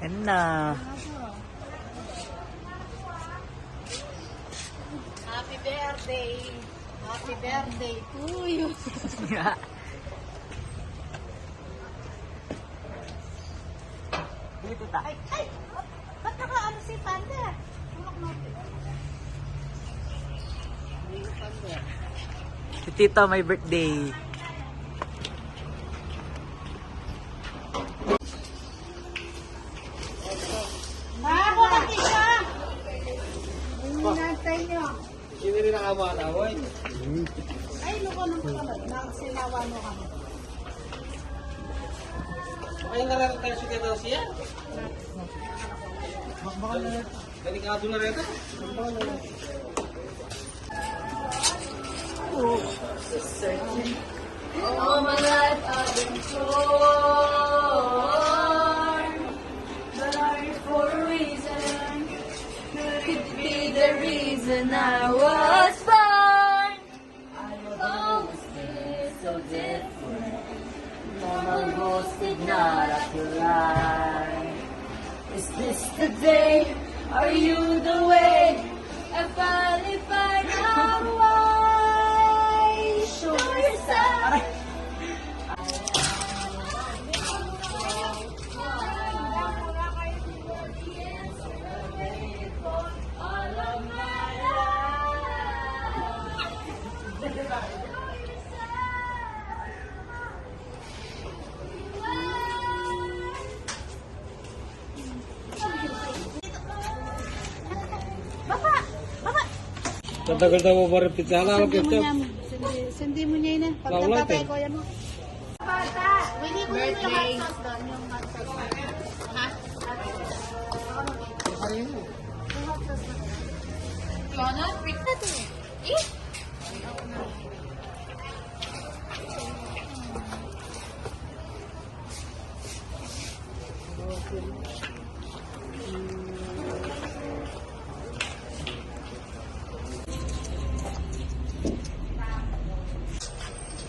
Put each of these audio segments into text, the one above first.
Yan na. Happy birthday! Happy birthday to you! Dito ta. Ay! Ba't naka-ano si Panda? Tulok mo. Si Tito may birthday. Ako kasi siya! Hinantay niyo. Hindi rin nakawala-away. Ay, luko ng pala. Nakasinawa mo kami. Ay, nararatay siya kaya siya? Delikado na rin ito. All my life I've been torn, but only for a reason. Could it be the reason I was born? I will always be so different. Mama ghosted, not after life. Is this the day? Are you the way? I finally find out why. Show yourself. All of my Tatagal na mo ba rin pizza? Alam ko ito. Sindi mo niya yun eh. Pag Laulat nagtatay eh. ko yan mo. Bata! Willy ko yung hot sauce doon. Yung hot sauce. Ha? Yung hot sauce na. Fiona, pick that eh?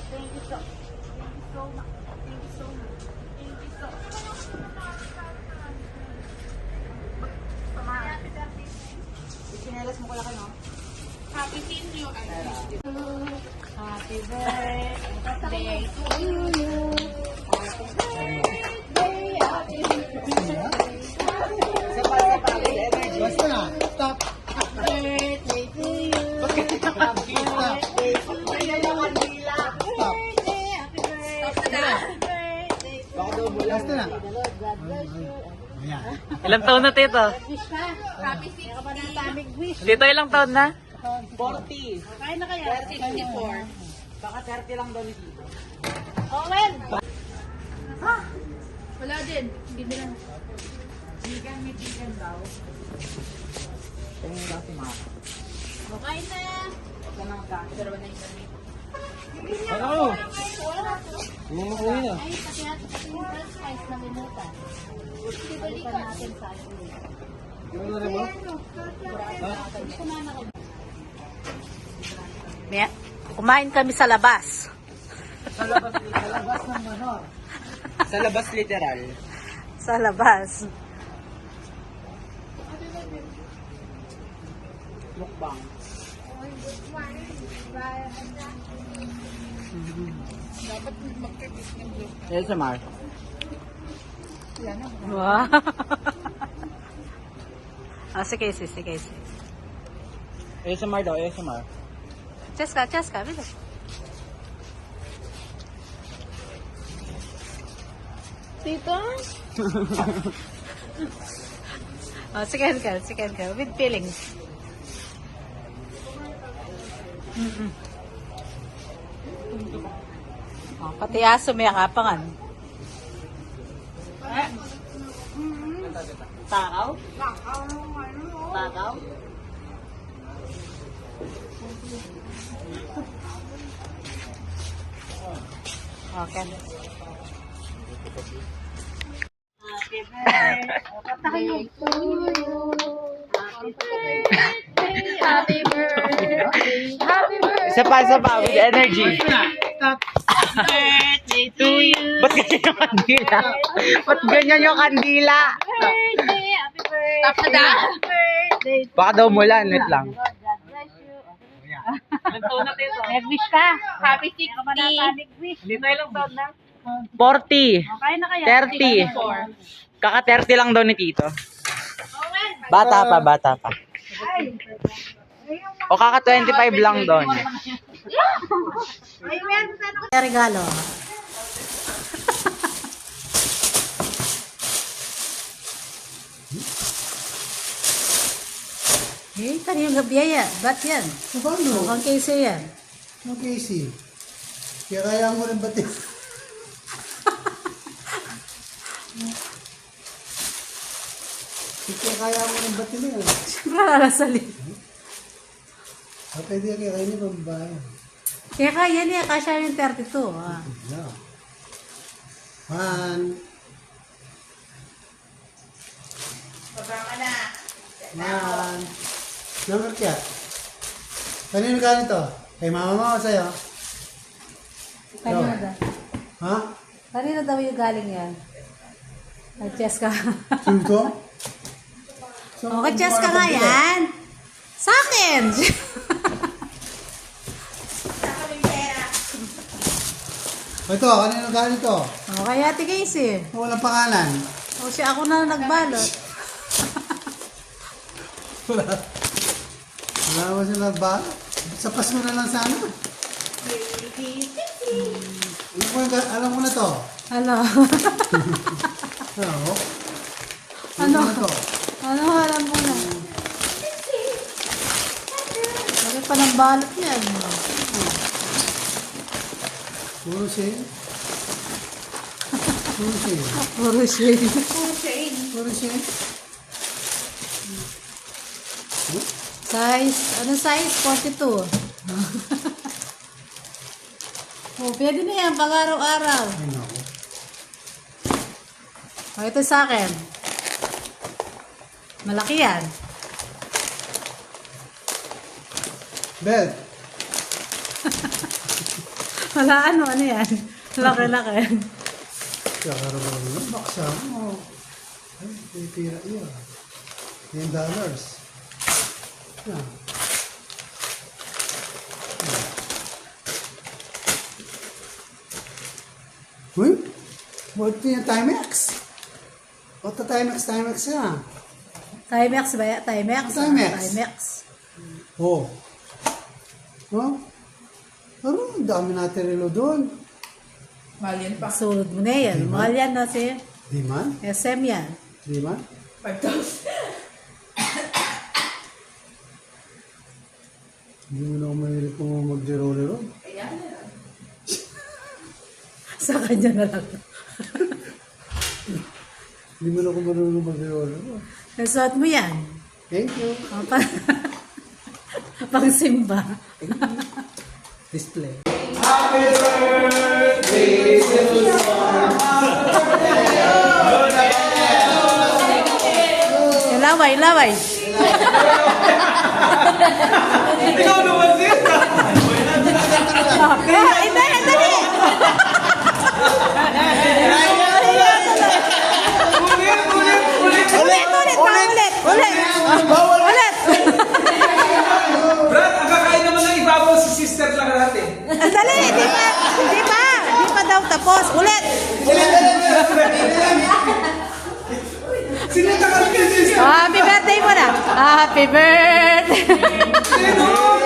Thank you so much. Thank you so much. Thank you so much. Sinelas mo ko lang no? Happy seeing you. Happy birthday to you. Happy birthday. Happy birthday. Basta na. Stop. Birthday to you. Happy birthday. Birthday. Happy birthday. Baka daw mo. Basta na. God bless you. Ilang taon na, Tito? Wish ka. Happy 60. Ka ba ng tamig wish? Tito, ilang taon na? 40. Kain na kaya? 64. Baka 30 lang daw ni Tito. Owen! Wala din. Hindi nila. Tingin lang si Mama. Kain na. Dalawa na yung dami. Ano? Umuwi na. Ay, pati yung french fries na limutan. Balikan natin sa akin. Gano'n na rin mo? Kumain kami sa labas. Sa labas ng manor. Sa labas literal. Sa labas. Mukbang. Yes, Mar. Wow. Si Casey, si Casey. ASMR daw, ASMR. Cheska, bilis. Tito? Second ka. With feelings. Pati aso may akapangan. Takaw? Takaw? Okay. Happy birthday to you. Happy birthday. Happy birthday. Happy birthday. Isa pa, with energy. Stop. birthday to you. Ba't ganyan yung kandila? Ba't ganyan yung kandila? Birthday, happy birthday. Tap na daw. Happy birthday. Baka daw mulan, wait lang. God bless you. Nag-wish ka. Happy 60. Nag-wish. Hindi tayo lang taon na. 40, Okay na kaya? 30. Kaka 30 lang daw ni Tito. Bata pa. O kaka 25 lang daw niya. Regalo. Eh, kaniyong gabiyaya. Ba't yan? Paano? Mukhang kaysa yan. Okay, Casey. Kaya kaya mo rin batin. Kaya kaya mo rin batin yun. Siyempre nalasalin. At hindi kaya kayo niya babae. Kaya kaya niya, kasya yung 32. Ah. Yeah. One. One. Number kya? Kanino galing to? Kay mama mo o sa'yo? Kanino daw? Ha? Kanino daw yung galing yan? Kay Cheska. Sulto? O, kay Cheska nga yan. Sa akin! Ito, kanino galing to? O, kay Ate Casey. Walang pangalan. O, siya ako na nagbalot. Wala naman siya nagbago. Sa Pasko na lang sana. Alam ko na to. Ano? Ano? Ano? Na to? Ano alam mo na? Bakit pa ng balot yan? Puro siya. Puro siya. Puro shade. Puro siya. Size, ano size? 42. Oh, pwede na yan, pang araw-araw. Ay, naku. O, ito sa akin. Malaki yan. Bed. Wala ano yan. Laki-laki. Kakaroon ng baksa mo. Ay, pipira iya. $10. Yan. Uy, buhat niya Timex. Ota Timex yan. Timex ba yan? Timex? Timex. Timex. Oh. Oh? Pero, ang dami natin relo doon. Sulod mo na yan. Mahal yan na si Di man? SM yan. Di man? 5,000. Hindi mo na ako mahilig kung mag-zero-lero. Sa kanya na lang. Hindi mo na ako marunong mag-zero-lero. Nasuot mo yan. Thank you. O, pang simba. Display. Laway, laway. Ikaw naman siya! Hindi, hindi. Ulit. Brad, ang kakain naman ng ibabaw si sister lang natin. Dali, di pa daw tapos. Ulit. Sino ka kasi sister? Happy birthday mo na. Happy birthday. Sino?